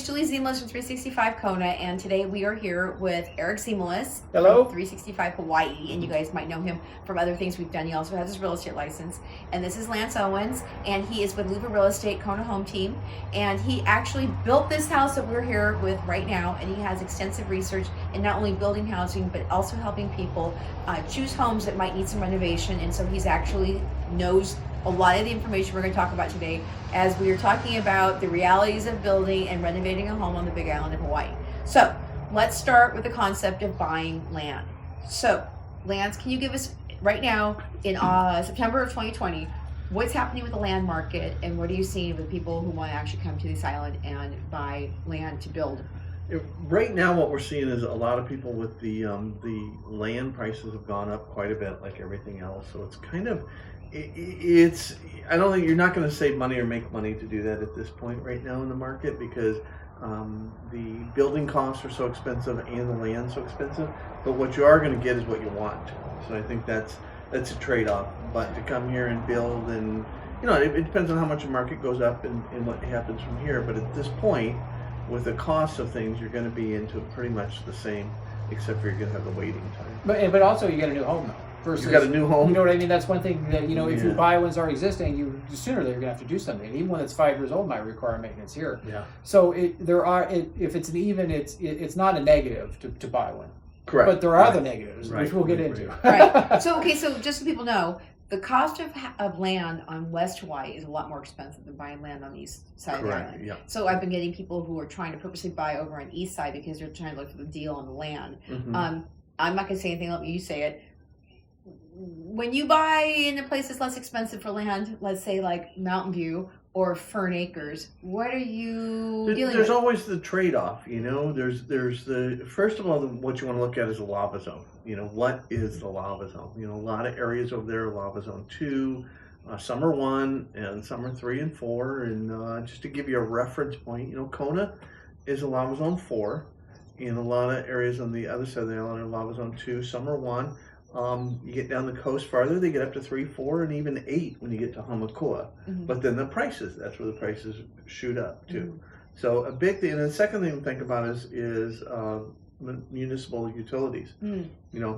it's Julie Ziemelis from 365 Kona, and today we are here with Eric Ziemelis. Hello. From 365 Hawaii, and you guys might know him from other things we've done. He also has his real estate license. And this is Lance Owens, and he is with Luva Real Estate Kona Home Team, and he actually built this house that we're here with right now, and he has extensive research in not only building housing, but also helping people choose homes that might need some renovation, and so he's actually knows a lot of the information we're going to talk about today as we are talking about the realities of building and renovating a home on the Big Island of Hawaii. So let's start with the concept of buying land. So Lance, can you give us right now in September of 2020, what's happening with the land market, and what are you seeing with people who want to actually come to this island and buy land to build? Right now, what we're seeing is a lot of people with the land prices have gone up quite a bit, like everything else. So it's kind of, it's. I don't think you're not going to save money or make money to do that at this point right now in the market, because the building costs are so expensive and the land's so expensive. But what you are going to get is what you want. So I think that's a trade-off. But to come here and build, and it depends on how much the market goes up and what happens from here. But at this point, with the cost of things, you're going to be into pretty much the same, except for you're going to have the waiting time. But also you get a new home though. Versus, you got a new home. You know what I mean? That's one thing that if you buy one's already existing, sooner they're going to have to do something. Even one that's 5 years old might require maintenance here. Yeah. So if it's an even, it's not a negative to buy one. Correct. But there are other negatives, which we'll get into. Right. So just so people know, the cost of land on West Hawaii is a lot more expensive than buying land on the east side of the island. Yeah. So I've been getting people who are trying to purposely buy over on the east side because they're trying to look for the deal on the land. Mm-hmm. I'm not going to say anything, let you say it. When you buy in a place that's less expensive for land, let's say like Mountain View or Fern Acres, what are you dealing with? There's always the trade-off, There's the, first of all, what you want to look at is the lava zone. What is the lava zone? A lot of areas over there are lava zone 2, some are 1, and some are 3 and 4. And just to give you a reference point, Kona is a lava zone 4. In a lot of areas on the other side of the island are lava zone 2, some are 1. You get down the coast farther, they get up to 3, 4, and even 8 when you get to Hamakua. Mm-hmm. But then the prices, that's where the prices shoot up too. Mm-hmm. So a big thing, and the second thing to think about is municipal utilities. Mm-hmm.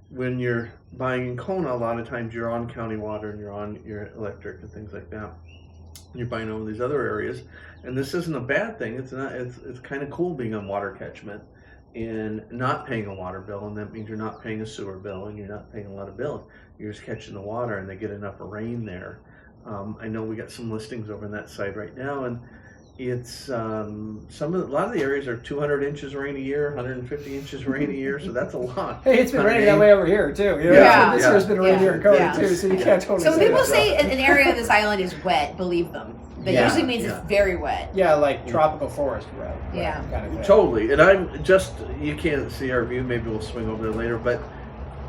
When you're buying in Kona, a lot of times you're on county water and you're on your electric and things like that. You're buying over these other areas, and this isn't a bad thing. It's not. It's kind of cool being on water catchment and not paying a water bill, and that means you're not paying a sewer bill and you're not paying a lot of bills. You're just catching the water, and they get enough rain there. I know we got some listings over on that side right now, and it's a lot of the areas are 200 inches rain a year, 150 inches rain a year, so that's a lot. Hey, it's been raining that way over here too. This year's been raining here in Kona too, so you can't totally. So say people that. say an area of this island is wet. Believe them. That usually means it's very wet. Yeah, like tropical forest wet. Yeah. Kind of thing. Totally. And I'm just, you can't see our view, maybe we'll swing over there later, but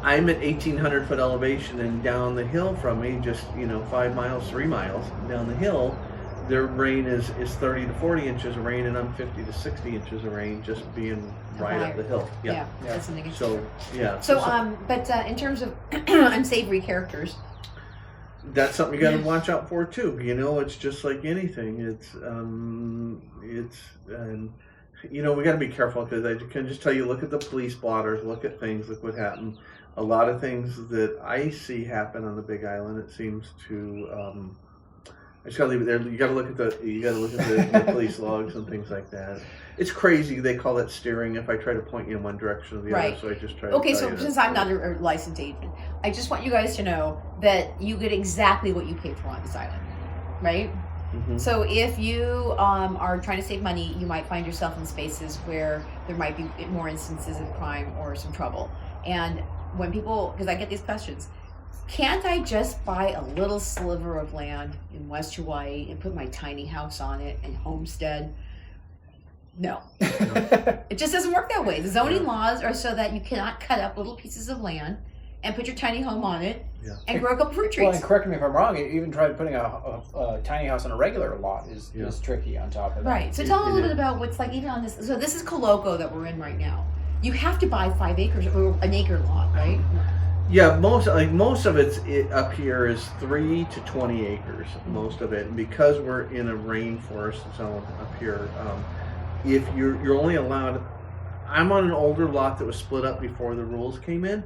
I'm at 1,800 foot elevation, and down the hill from me, just 5 miles, 3 miles down the hill, their rain is 30 to 40 inches of rain, and I'm 50 to 60 inches of rain just being right up the hill. Yeah. That's something. So yeah. So but in terms of unsavory characters, that's something you got to watch out for too. It's just like anything. We got to be careful, because I can just tell you, look at the police blotters, look at things, look what happened. A lot of things that I see happen on the Big Island, it seems to. I just gotta leave it there. You gotta look at the police logs and things like that. It's crazy. They call that steering. If I try to point you in one direction or the other, so I just try. Okay, to so since I'm not a licensed agent, I just want you guys to know that you get exactly what you pay for on this island, right? Mm-hmm. So if you are trying to save money, you might find yourself in spaces where there might be more instances of crime or some trouble. And when people, because I get these questions, can't I just buy a little sliver of land in West Hawaii and put my tiny house on it and homestead? No. It just doesn't work that way. The zoning laws are so that you cannot cut up little pieces of land and put your tiny home on it and grow a couple fruit trees. Well, and correct me if I'm wrong, even trying putting a tiny house on a regular lot is tricky on top of that. Right. So tell them a little bit about what's like even on this. So this is Koloko that we're in right now. You have to buy 5 acres or an acre lot, right? Yeah, most of it's up here is 3 to 20 acres, most of it. And because we're in a rainforest zone up here, if you're only allowed, I'm on an older lot that was split up before the rules came in,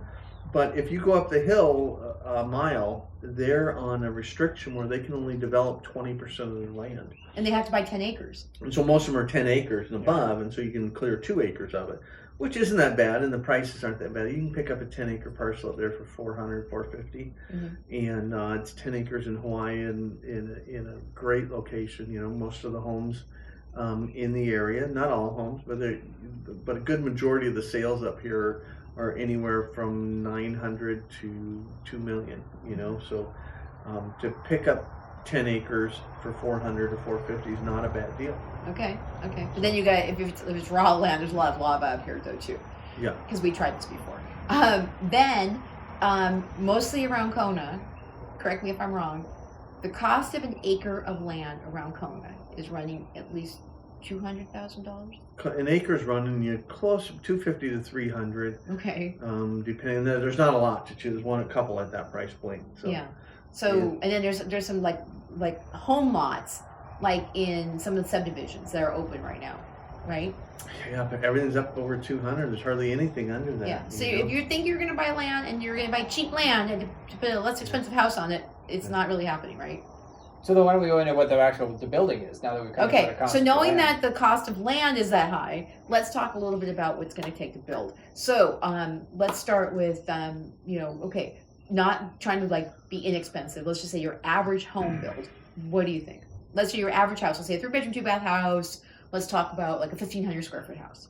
but if you go up the hill a mile, they're on a restriction where they can only develop 20% of their land. And they have to buy 10 acres. And so most of them are 10 acres and above, and so you can clear 2 acres of it, which isn't that bad, and the prices aren't that bad. You can pick up a 10-acre parcel up there for $400, $450, and it's 10 acres in Hawaii and in a great location. You know, most of the homes in the area, not all homes, but a good majority of the sales up here are anywhere from 900 to 2 million. You know, so to pick up 10 acres for 400 or 450 is not a bad deal. Okay. But then you got, if it's raw land, there's a lot of lava up here though too. Yeah. Because we tried this before. Then, mostly around Kona, correct me if I'm wrong, the cost of an acre of land around Kona is running at least $200,000. An acre's running you close to 250 to 300. Okay. Depending, there's not a lot to choose. A couple at that price point. So. Yeah. So and then there's some like home lots like in some of the subdivisions that are open right now, right? Yeah, but everything's up over 200. There's hardly anything under that. Yeah. So if you think you're going to buy land and you're going to buy cheap land and to put a less expensive house on it, it's not really happening, right? So then why don't we go into what the building is now that we've kind of So knowing that the cost of land is that high, let's talk a little bit about what's going to take to build. So let's start with not trying to like be inexpensive. Let's just say your average home build. What do you think? Let's say your average house. Let's say a 3-bedroom, 2-bath house. Let's talk about like a 1,500 square foot house.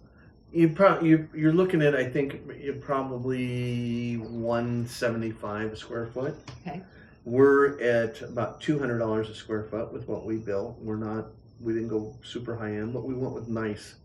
You're looking at, I think, you're probably $175 a square foot. Okay. We're at about $200 a square foot with what we built. We didn't go super high end, but we went with nice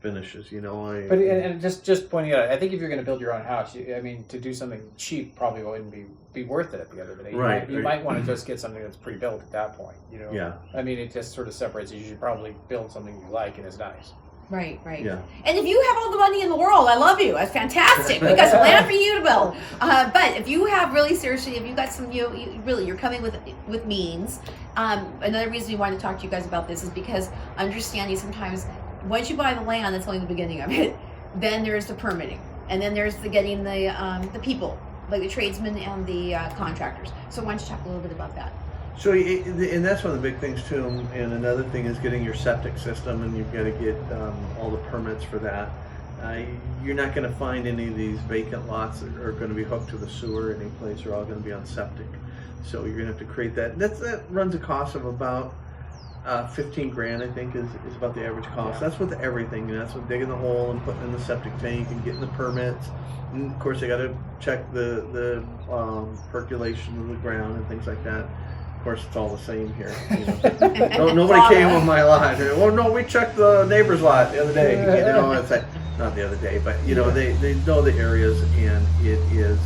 finishes, you know. And just pointing out, I think if you're going to build your own house, to do something cheap probably wouldn't be worth it at the end of the day. You might want to just get something that's pre-built at that point, you know. Yeah. It just sort of separates it. You should probably build something you like and is nice. Right. Yeah. And if you have all the money in the world, I love you. That's fantastic. We got some land for you to build. But if you have really seriously, if you got some, you're coming with means. Another reason we wanted to talk to you guys about this is because understanding sometimes once you buy the land, that's only the beginning of it. Then there's the permitting, and then there's the getting the people, like the tradesmen and the contractors. So why don't you talk a little bit about that? So, and that's one of the big things too. And another thing is getting your septic system, and you've got to get all the permits for that. You're not going to find any of these vacant lots that are going to be hooked to the sewer or any place. They're all going to be on septic. So you're going to have to create that. That runs a cost of about $15,000, I think, is about the average cost. Yeah. That's with everything. And that's with digging the hole and putting in the septic tank and getting the permits. And of course, they got to check the percolation of the ground and things like that. Of course, it's all the same here. You know. Nobody came on my lot. Well, no, we checked the neighbor's lot the other day. You know, it's like, not the other day, but you know, they know the areas, and it is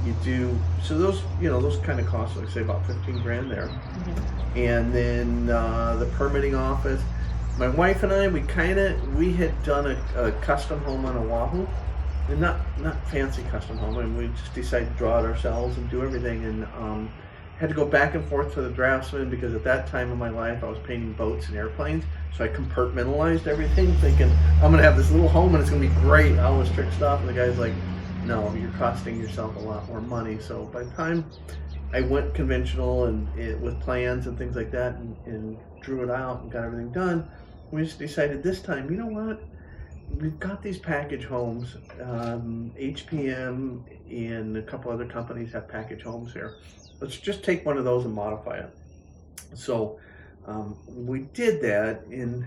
you do. So those kind of costs, like say about $15,000 there. Mm-hmm. And then the permitting office. My wife and I, we had done a custom home on Oahu, and not fancy custom home, and we just decided to draw it ourselves and do everything, and had to go back and forth to the draftsman because at that time in my life I was painting boats and airplanes, so I compartmentalized everything, thinking I'm gonna have this little home and it's gonna be great, all this trick stuff, and the guy's like, no, you're costing yourself a lot more money. So by the time I went conventional and with plans and things like that, and drew it out and got everything done, we just decided this time, you know what? We've got these package homes. HPM and a couple other companies have package homes here. Let's just take one of those and modify it. So we did that, and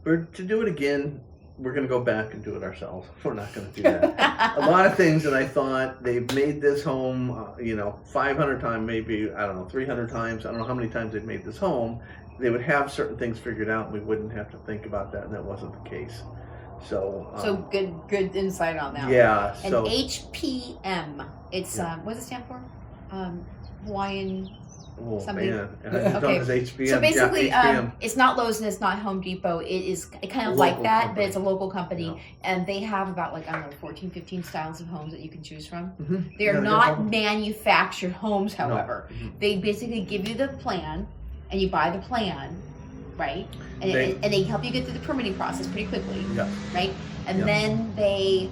to do it again, we're going to go back and do it ourselves. We're not going to do that. A lot of things that I thought they've made this home, 500 times, maybe, 300 times. I don't know how many times they've made this home. They would have certain things figured out, and we wouldn't have to think about that, and that wasn't the case. So good insight on that. Yeah. And so HPM, it's what does it stand for? Hawaiian. Oh, something. man. Okay. HPM. So basically, HPM. it's not Lowe's and it's not Home Depot. It is kind of like that, company. But it's a local company, and they have about 14, 15 styles of homes that you can choose from. Mm-hmm. They are not manufactured homes, however. No. Mm-hmm. They basically give you the plan, and you buy the plan, right? And they help you get through the permitting process pretty quickly, Yeah. right? And Yeah. then they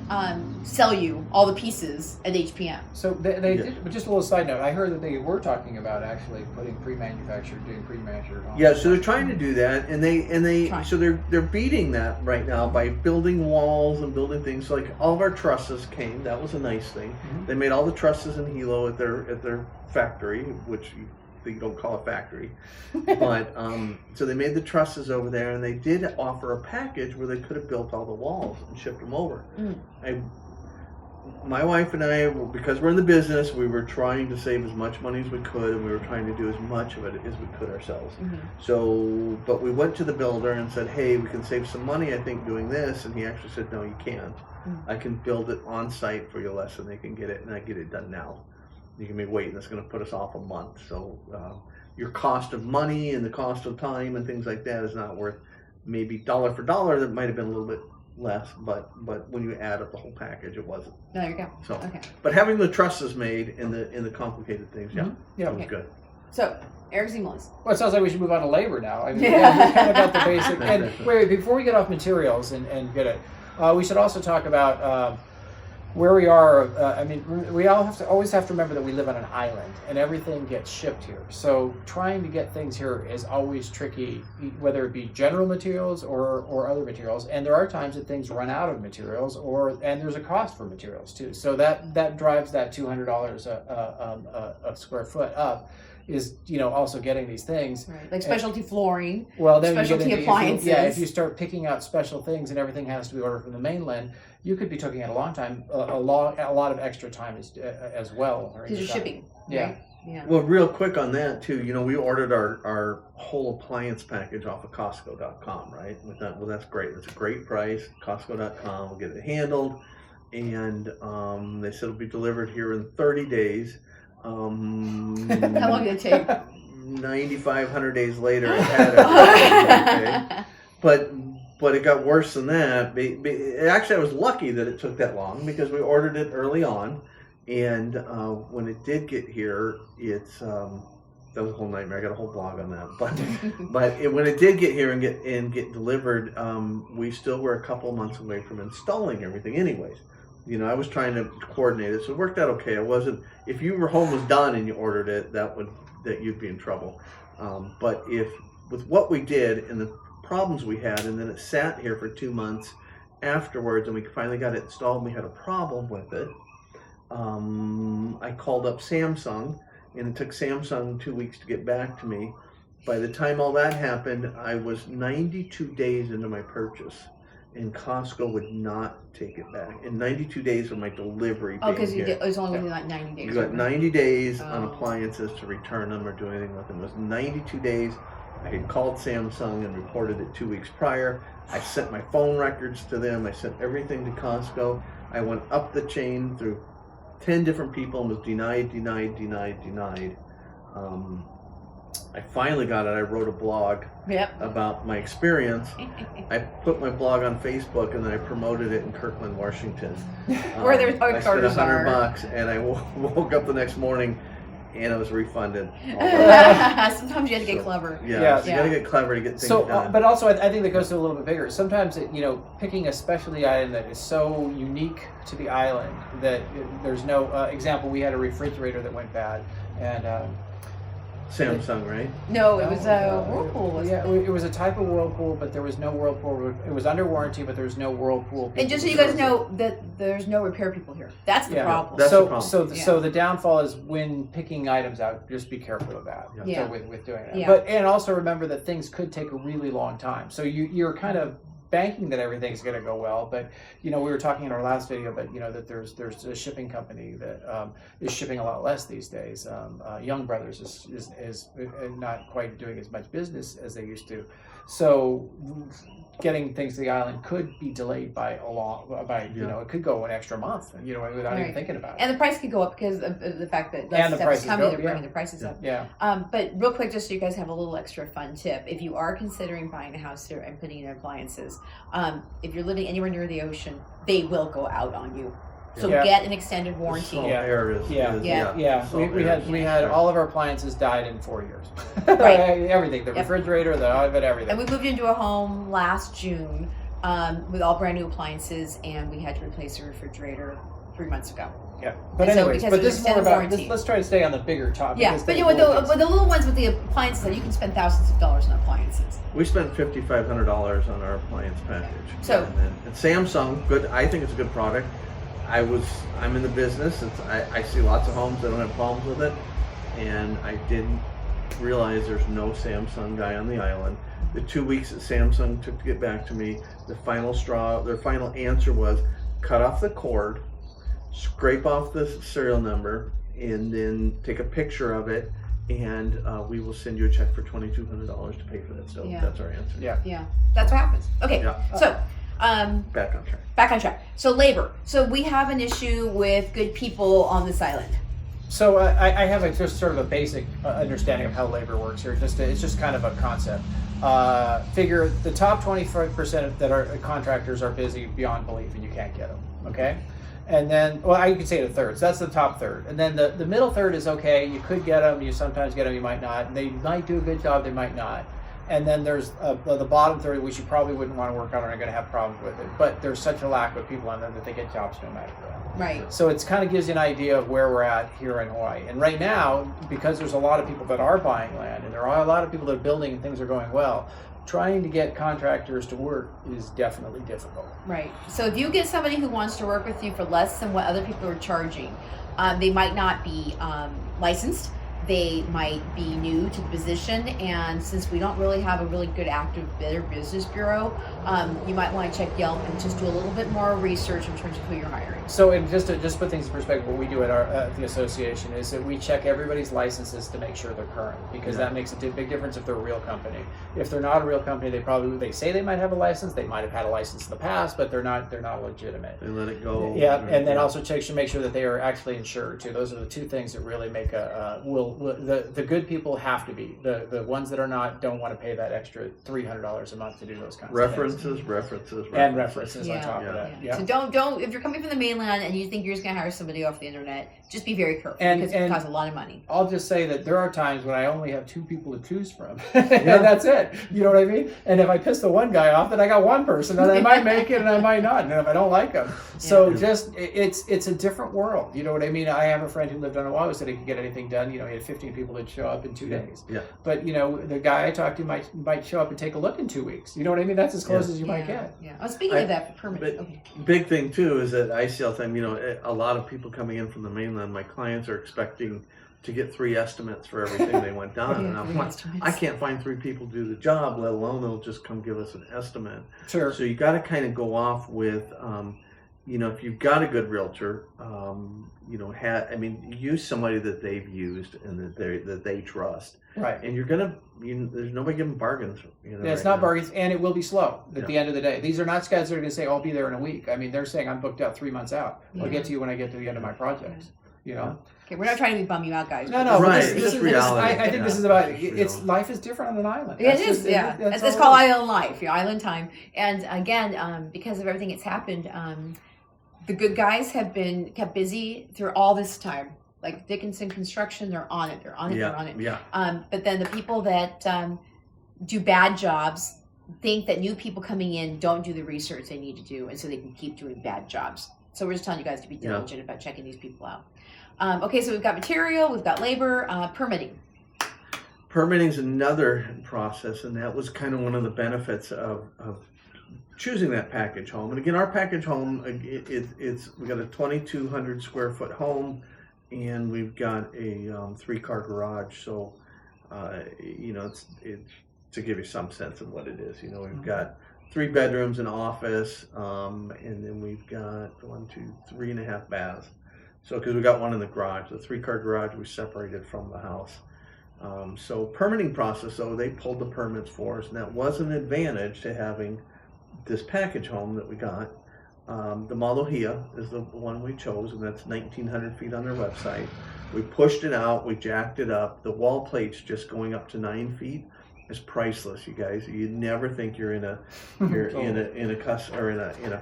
sell you all the pieces at HPM. So they did, but just a little side note, I heard that they were talking about actually putting pre-manufactured, doing pre-manufactured homes. Yeah, so they're trying to do that, and they Trying. so they're beating that right now by building walls and building things. So like all of our trusses came. That was a nice thing. Mhm. They made all the trusses in Hilo at their factory, which you don't call a factory, but so they made the trusses over there, and they did offer a package where they could have built all the walls and shipped them over. My wife and I, because we're in the business, we were trying to save as much money as we could, and we were trying to do as much of it as we could ourselves. Mm-hmm. So, but we went to the builder and said, hey, we can save some money, I think, doing this. And he actually said, no, you can't. I can build it on site for you less than they can get it, and I get it done now. You can be waiting, that's going to put us off a month. So your cost of money and the cost of time and things like that is not worth, maybe dollar for dollar, that might have been a little bit less, but when you add up the whole package, it wasn't. There you go. So, Okay. but having the trusses made in the complicated things, yeah, Yeah. that was Okay. good. So, Eric Ziemelis. Well, it sounds like we should move on to labor now. I mean, yeah, we kind of got the basic. And Exactly. wait, before we get off materials and get it, we should also talk about where we are. I mean, we always have to remember that we live on an island, and everything gets shipped here. So trying to get things here is always tricky, whether it be general materials or other materials. And there are times that things run out of materials, and there's a cost for materials too. So that drives that $200 a square foot up. Is also getting these things, Right. Like specialty flooring. well, then Specialty you get into, appliances. if you start picking out special things and everything has to be ordered from the mainland, you could be taking a long time, a lot of extra time as well. Because you're shipping. Yeah. Right? Yeah. Well, real quick on that too, we ordered our whole appliance package off of Costco.com, right? Well, that's great. That's a great price. Costco.com, we'll get it handled, and they said it'll be delivered here in 30 days. How long did it take? 9,500 days later, it had it. Okay. But it got worse than that. Actually, I was lucky that it took that long because we ordered it early on, and when it did get here, that was a whole nightmare. I got a whole blog on that. But when it did get here and get delivered, we still were a couple months away from installing everything, anyways. I was trying to coordinate it, so it worked out okay. It wasn't, if your home was done and you ordered it, that you'd be in trouble. But with what we did and the problems we had, and then it sat here for 2 months afterwards, and we finally got it installed, and we had a problem with it. I called up Samsung, and it took Samsung 2 weeks to get back to me. By the time all that happened, I was 92 days into my purchase. And Costco would not take it back. In 92 days of my delivery being because here. it was only within like 90 days. You got 90 days on Oh. appliances to return them or do anything with them. It was 92 days. I had called Samsung and reported it 2 weeks prior. I sent my phone records to them. I sent everything to Costco. I went up the chain through 10 different people and was denied. I finally got it. I wrote a blog Yep. about my experience. I put my blog on Facebook, and then I promoted it in Kirkland, Washington. Where their I spent headquarters are. $100, and I woke up the next morning, and I was refunded. Sometimes you have to get So, clever. Yeah, so you got to get clever to get things So, done. but also I think that goes to a little bit bigger. Sometimes picking a specialty item that is so unique to the island that there's no example. We had a refrigerator that went bad, and Samsung, right? No, it was a Whirlpool. Wasn't yeah, it? it was a type of Whirlpool, but there was no Whirlpool. It was under warranty, but there was no Whirlpool. And just so you guys know that there's no repair people here. That's the Yeah. problem. That's the problem. So the downfall is when picking items out, just be careful of that. Yeah. So with doing that. Yeah. And also remember that things could take a really long time. So you're kind of banking that everything's going to go well, but we were talking in our last video, but that there's a shipping company that is shipping a lot less these days. Young Brothers is not quite doing as much business as they used to, so getting things to the island could be delayed by it could go an extra month, without even thinking about it. And the price could go up because of the fact that And less the stuff is prices coming. go, They're yeah. bringing the prices up. Yeah. But real quick, just so you guys have a little extra fun tip, if you are considering buying a house here and putting in appliances, if you're living anywhere near the ocean, they will go out on you. So Yeah. get an extended The warranty. salt Yeah. air is, Yeah. Yeah. salt We air had is- all of our appliances died in 4 years. Right. Everything, the Yep. refrigerator, the oven, everything. And we moved into a home last June with all brand new appliances, and we had to replace the refrigerator 3 months ago. Yeah, but And so anyways, because but of this is more extended about. warranty. Let's try to stay on the bigger topic. Yeah, instead but of you know, little with things. the little ones with the appliances, you can spend thousands of dollars on appliances. We spent $5,500 on our appliance package. So- and Samsung, good. I think it's a good product. I'm in the business. I see lots of homes that don't have problems with it, and I didn't realize there's no Samsung guy on the island. The 2 weeks that Samsung took to get back to me, their final answer was cut off the cord, scrape off the serial number, and then take a picture of it, and we will send you a check for $2,200 to pay for that. So Yeah. that's our answer. Yeah. Yeah, that's what happens. Okay, Yeah. so Back on track. back on track. So labor. So we have an issue with good people on this island. So I have just sort of a basic understanding of how labor works here. It's just kind of a concept. Figure the top 25% that are contractors are busy beyond belief, and you can't get them. Okay, and then you could say the third. So that's the top third, and then the middle third is okay. You could get them. You sometimes get them. You might not. And they might do a good job. They might not. And then there's the bottom third, which you probably wouldn't want to work on or are going to have problems with it. But there's such a lack of people on there that they get jobs no matter what. Right. So it's kind of gives you an idea of where we're at here in Hawaii. And right now, because there's a lot of people that are buying land and there are a lot of people that are building and things are going well, trying to get contractors to work is definitely difficult. Right. So if you get somebody who wants to work with you for less than what other people are charging, they might not be licensed. They might be new to the position, and since we don't really have a really good active Better Business Bureau, you might want to check Yelp and just do a little bit more research in terms of who you're hiring. So, and just to put things in perspective, what we do at the association is that we check everybody's licenses to make sure they're current, because that makes a big difference if they're a real company. If they're not a real company, they say they might have a license, they might have had a license in the past, but they're not legitimate. They let it go. Yeah, and then also check to make sure that they are actually insured too. Those are the two things that really make the good people have to be. The ones that are not don't want to pay that extra $300 a month to do those kinds of References. things. And references on Yeah. top of that. Yeah. So don't if you're coming from the mainland and you think you're just gonna hire somebody off the internet, just be very careful because it And- costs a lot of money. I'll just say that there are times when I only have two people to choose from, and that's it. You know what I mean? And if I piss the one guy off, then I got one person, and I might make it, and I might not, and if I don't like them. So it's a different world. You know what I mean? I have a friend who lived on Oahu, said he could get anything done. You know, he had 15 people that show up in 2 days. Yeah. But you know, the guy I talked to might show up and take a look in 2 weeks. You know what I mean? That's as close as you might get. Yeah. Oh, speaking of that, for permits. but- Okay. Big thing too is that I see all the time, you know, a lot of people coming in from the mainland, my clients are expecting to get 3 estimates for everything they went down. And I'm like, I can't find 3 people to do the job, let alone they'll just come give us an estimate. Sure. So you got to kind of go off with, you know, if you've got a good realtor, you know, use somebody that they've used and that they trust. Right. And there's nobody giving bargains. You know, Yeah, it's right not now. bargains, and it will be slow at the end of the day. These are not guys that are going to say, I'll be there in a week. I mean, they're saying, I'm booked out 3 months out. I'll get to you when I get to the end of my projects. You know? Okay, we're not trying to bum you out, guys. No, but Right, this it's is reality. I think this is about It's real. life is different on an island. Yeah, it That's is. just- Yeah, that's it's all called it is. island life, island time. And again, because of everything that's happened, the good guys have been kept busy through all this time. Like Dickinson Construction, they're on it. They're on it. They're on it. Yeah. But then the people that do bad jobs think that new people coming in don't do the research they need to do, and so they can keep doing bad jobs. So we're just telling you guys to be diligent about checking these people out. Okay, so we've got material, we've got labor, permitting. Permitting is another process, and that was kind of one of the benefits of choosing that package home. And again, our package home, we got a 2,200 square foot home, and we've got a 3-car garage. So, you know, it's to give you some sense of what it is. You know, we've got 3 bedrooms, an office, and then we've got 3.5 baths. So, because we got one in the garage, the 3-car garage we separated from the house. So permitting process, though, they pulled the permits for us, and that was an advantage to having this package home that we got. The Malohia is the one we chose, and that's 1,900 feet on their website. We pushed it out, we jacked it up. The wall plate's just going up to 9 feet, is priceless, you guys. You never think you're in a package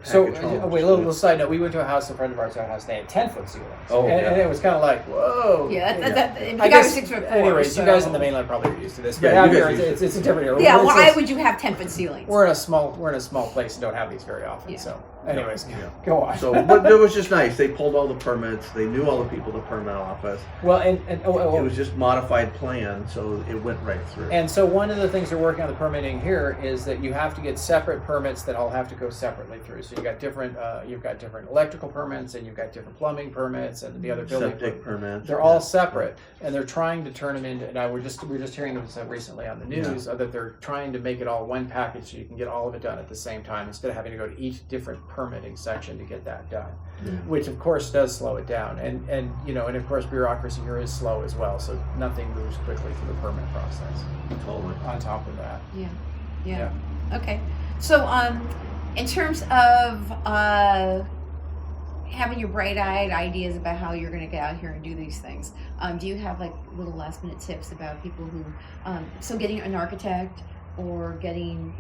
So, home. wait, a little side note. We went to a house, a friend of ours had a house, they had 10-foot ceilings. Oh, and it was kind of like, whoa. Yeah, the I guy was guess, 6'4". anyways, so. you guys in the mainland probably are used to this. But Yeah, out you here, guys are used it's a different area. Yeah, We're why just- would you have 10-foot ceilings? We're in a small place and don't have these very often. Yeah. So, anyways, Yeah. go on. So, but it was just nice. They pulled all the permits. They knew all the people at the permit office. Well, and It was just modified plan, so it went right through. And so one of the things they're working on the permitting here is that you have to get separate permits that all have to go separately through. So you've got different electrical permits, and you've got different plumbing permits, and the other building Septic permits. They're all separate, and they're trying to turn them into. Now we're just hearing this recently on the news that they're trying to make it all one package, so you can get all of it done at the same time instead of having to go to each different permitting section to get that done. Which of course does slow it down, and of course bureaucracy here is slow as well, so nothing moves quickly through the permit process. Totally. On top of that, Yeah. Okay. So, in terms of having your bright-eyed ideas about how you're going to get out here and do these things, do you have like little last-minute tips about people who, so getting an architect or getting,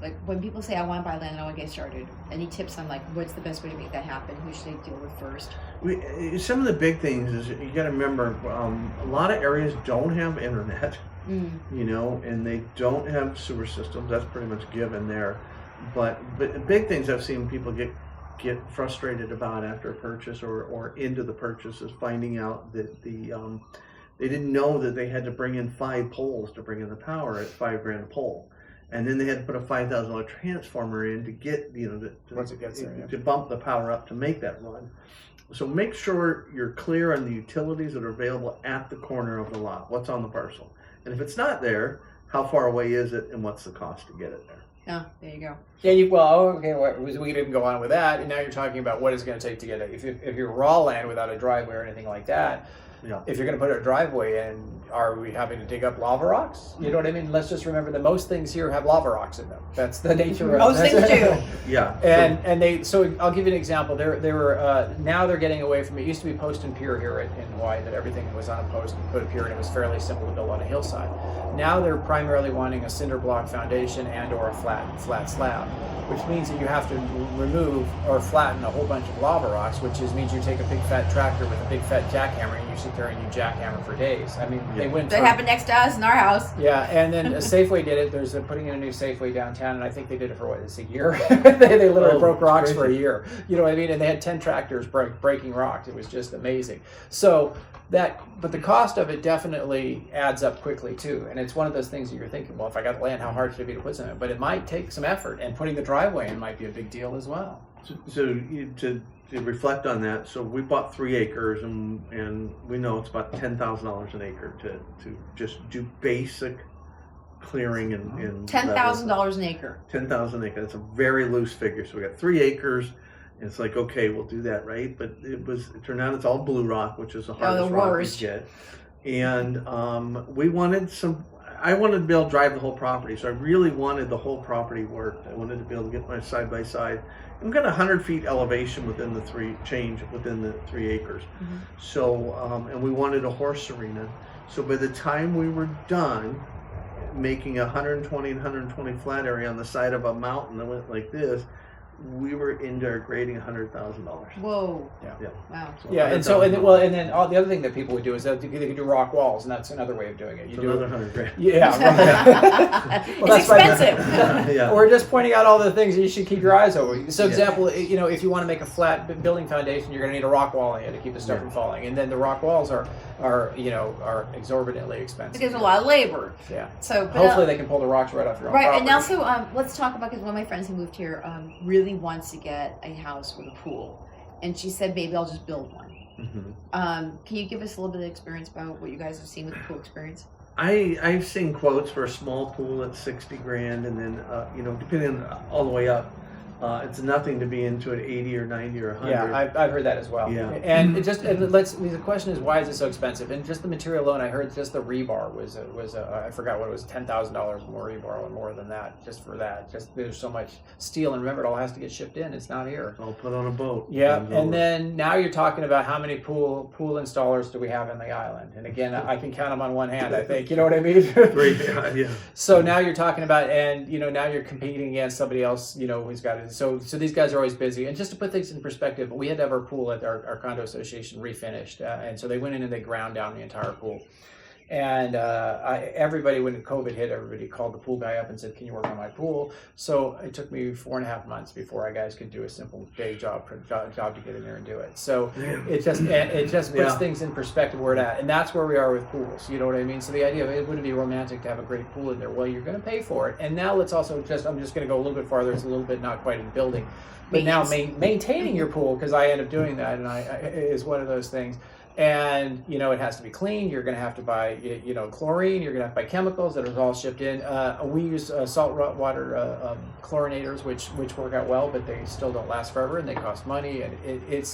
like when people say I want to buy land and I want to get started, any tips on like what's the best way to make that happen? Who should they deal with first? Some of the big things is you got to remember a lot of areas don't have internet, and they don't have sewer systems. That's pretty much given there. But the big things I've seen people get frustrated about after a purchase or into the purchase is finding out that they didn't know that they had to bring in 5 poles to bring in the power at $5,000 a pole. And then they had to put a $5,000 transformer in to get, once it gets there, to bump the power up to make that run. So make sure you're clear on the utilities that are available at the corner of the lot. What's on the parcel? And if it's not there, how far away is it and what's the cost to get it there? Oh, there you go. Yeah, we didn't go on with that, and now you're talking about what it's going to take to get it. If you're raw land without a driveway or anything like that, if you're going to put a driveway in, are we having to dig up lava rocks? You know what I mean? Let's just remember that most things here have lava rocks in them. That's the nature of Most things do. Yeah. So I'll give you an example. They were now they're getting away from it. It used to be post and pier here in Hawaii, that everything was on a post and put a pier, and it was fairly simple to build on a hillside. Now they're primarily wanting a cinder block foundation and or a flat slab, which means that you have to remove or flatten a whole bunch of lava rocks, means you take a big fat tractor with a big fat jackhammer and you sit there and you jackhammer for days. I mean, they went. That happened next to us in our house. Yeah, and then Safeway did it. There's putting in a new Safeway downtown, and I think they did it for a year. they literally broke rocks for a year. You know what I mean? And they had 10 tractors breaking rocks. It was just amazing. But the cost of it definitely adds up quickly too. And it's one of those things that you're thinking, well, if I got land, how hard should it be to put something? But it might take some effort, and putting the driveway in might be a big deal as well. So to reflect on that, so we bought 3 acres, and we know it's about $10,000 an acre to just do basic clearing and $10,000 an acre. 10,000 acres. That's a very loose figure. So we got 3 acres. And it's like, okay, we'll do that, right? But it turned out it's all blue rock, which is the hardest rock to get. And I wanted to be able to drive the whole property. So I really wanted the whole property worked. I wanted to be able to get my side by side. I've got 100 feet elevation within the 3 acres. Mm-hmm. So, and we wanted a horse arena. So by the time we were done making 120 and 120 flat area on the side of a mountain that went like this, we were into our grading $100,000. Whoa. Yeah. Wow. So and then all the other thing that people would do is that they could do rock walls, and that's another way of doing it. You do another $100,000. Yeah. It's expensive. Yeah. We're just pointing out all the things that you should keep your eyes over. So, example, if you want to make a flat building foundation, you're going to need a rock wall in it to keep the stuff from falling, and then the rock walls are exorbitantly expensive. Because there's a lot of labor. Yeah. So hopefully they can pull the rocks right off your own property. And also let's talk about, because one of my friends who moved here really wants to get a house with a pool, and she said maybe I'll just build one. Mm-hmm. Can you give us a little bit of experience about what you guys have seen with the pool experience? I've seen quotes for a small pool at $60,000, and then depending on all the way up It's nothing to be into at 80 or 90 or 100. Yeah, I've heard that as well. Yeah. And the question is, why is it so expensive? And just the material alone, I heard just the rebar was I forgot what it was, $10,000 more rebar or more than that, just for that. Just there's so much steel, and remember, it all has to get shipped in. It's not here. I'll put on a boat. Yeah, and then now you're talking about how many pool installers do we have in the island? And again, I can count them on one hand, I think. You know what I mean? Three, yeah. So now you're talking about, and now you're competing against somebody else, who's got it. So these guys are always busy. And just to put things in perspective, we had to have our pool at our condo association refinished, and so they went in and they ground down the entire pool. And everybody, when COVID hit, everybody called the pool guy up and said, "Can you work on my pool?" So it took me 4.5 months before I guys could do a simple day job to get in there and do it. So it just puts things in perspective where it's at, and that's where we are with pools. You know what I mean? So the idea of it wouldn't be romantic to have a great pool in there. Well, you're going to pay for it. And now let's also I'm just going to go a little bit farther. It's a little bit not quite in building, but now maintaining your pool, because I end up doing that, and is one of those things. And it has to be clean. You're going to have to buy chlorine. You're going to have to buy chemicals that are all shipped in. We use salt water chlorinators, which work out well, but they still don't last forever, and they cost money. And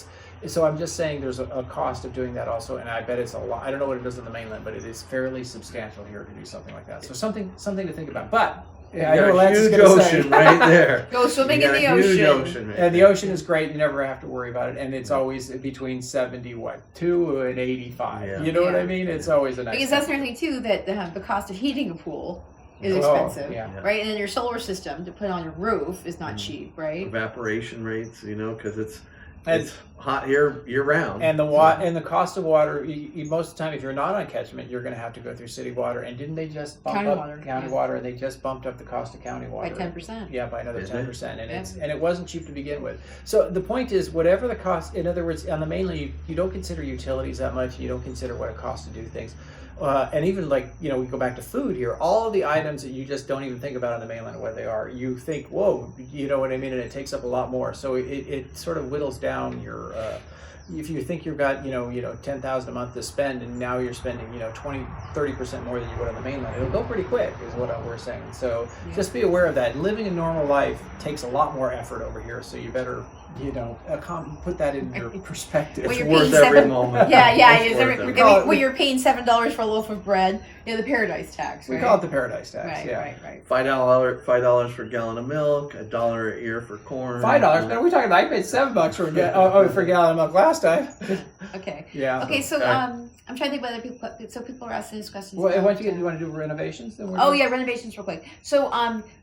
so I'm just saying there's a cost of doing that also, and I bet it's a lot. I don't know what it is on the mainland, but it is fairly substantial here to do something like that. So something to think about. But I know Lance is going to say, right there. Go swimming in the Huge ocean. right and the ocean is great. You never have to worry about it, and it's always between 2 and 85. Yeah. You know what I mean? It's always a nice. Because that's another thing too, that the cost of heating a pool is Oh, expensive, yeah. right? And then your solar system to put on your roof is not cheap, right? Evaporation rates, because it's And- hot here year round. And and the cost of water, most of the time, if you're not on catchment, you're going to have to go through city water. And didn't they just bump County up water, county yeah. water? And they just bumped up the cost of county water By 10%. Yeah, by another Did they? 10%, and Yeah. it wasn't cheap to begin with. So the point is, whatever the cost. In other words, on the mainland, you don't consider utilities that much. You don't consider what it costs to do things. And even we go back to food here, all of the items that you just don't even think about on the mainland what they are, you think, whoa, you know what I mean? And it takes up a lot more. So it sort of whittles down your, if you think you've got, $10,000 a month to spend, and now you're spending, 20-30% more than you would on the mainland, it'll go pretty quick is what we're saying. So just be aware of that. Living a normal life takes a lot more effort over here. So you better, put that in your perspective. Well, It's you're worth paying every seven- moment. Yeah, It's it's worth every, every when you're paying $7 for a loaf of bread, the paradise tax, We right? call it the paradise tax. Right, yeah. right. $5 for a gallon of milk, $1 a ear for corn. $5. No, we're talking. I paid $7 for a gallon of milk last time. Okay. Yeah. Okay, so Okay. I'm trying to think about other people. So people are asking these questions. Well, about, what you want to do renovations? Then Oh yeah, renovations real quick. So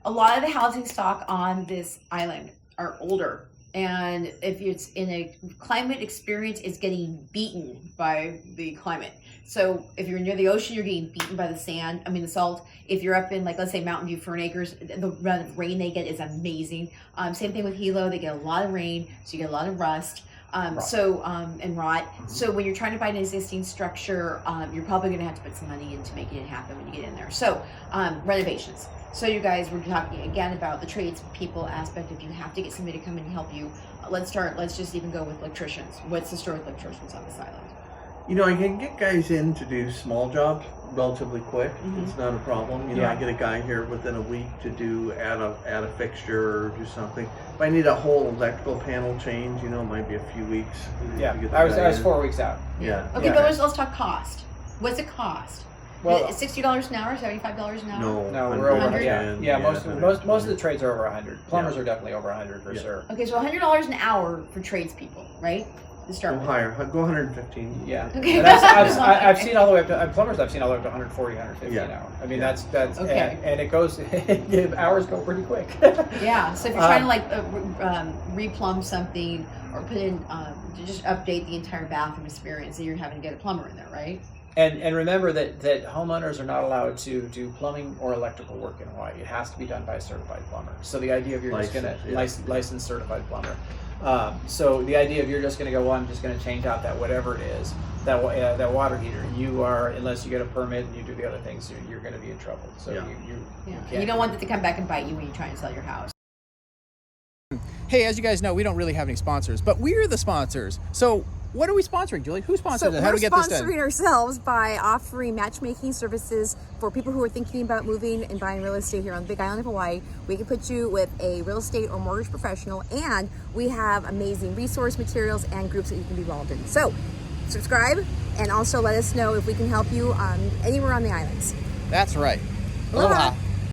a lot of the housing stock on this island are older. And if it's in a climate experience, it's getting beaten by the climate. So if you're near the ocean, you're getting beaten by the salt. If you're up in, let's say Mountain View, Fern Acres, the rain they get is amazing. Same thing with Hilo, they get a lot of rain, so you get a lot of rust. And rot. So when you're trying to buy an existing structure, you're probably going to have to put some money into making it happen when you get in there. So renovations. So you guys were talking again about the tradespeople aspect. If you have to get somebody to come in and help you, let's just even go with electricians. What's the story with electricians on this island? I can get guys in to do small jobs relatively quick. Mhm. It's not a problem. I get a guy here within a week to add a fixture or do something. If I need a whole electrical panel change, it might be a few weeks. Yeah. to get the I was guy in. 4 weeks out. Yeah. Okay, Yeah. but let's talk cost. What's it cost? Well, Is it $60 an hour, $75 an hour? No, we're over 100. 100. Yeah, most of the trades are over 100. Plumbers are definitely over 100 for sure. Okay, so $100 an hour for tradespeople, right? To start Go with. higher. Go 115. Yeah. Okay. And I've seen all the way up to plumbers. I've seen all the way up to 140, 150 Yeah. an hour. I mean, Yeah. that's Okay. and it goes. Hours go pretty quick. Yeah, so if you're trying to replumb something or put in, to just update the entire bathroom experience, then you're having to get a plumber in there, right? And remember that homeowners are not allowed to do plumbing or electrical work in Hawaii. It has to be done by a certified plumber. So the idea of you're just going to licensed certified plumber. So the idea of you're just going to go, well, I'm just going to change out that whatever it is, that water heater. You are, unless you get a permit and you do the other things, you're going to be in trouble. So You don't want it to come back and bite you when you try and sell your house. Hey, as you guys know, we don't really have any sponsors, but we're the sponsors. So What are we sponsoring, Julie? Who sponsors it? How do we're we get this done? sponsoring ourselves by offering matchmaking services for people who are thinking about moving and buying real estate here on the Big Island of Hawaii. We can put you with a real estate or mortgage professional, and we have amazing resource materials and groups that you can be involved in. So subscribe, and also let us know if we can help you anywhere on the islands. That's right. Aloha. Aloha.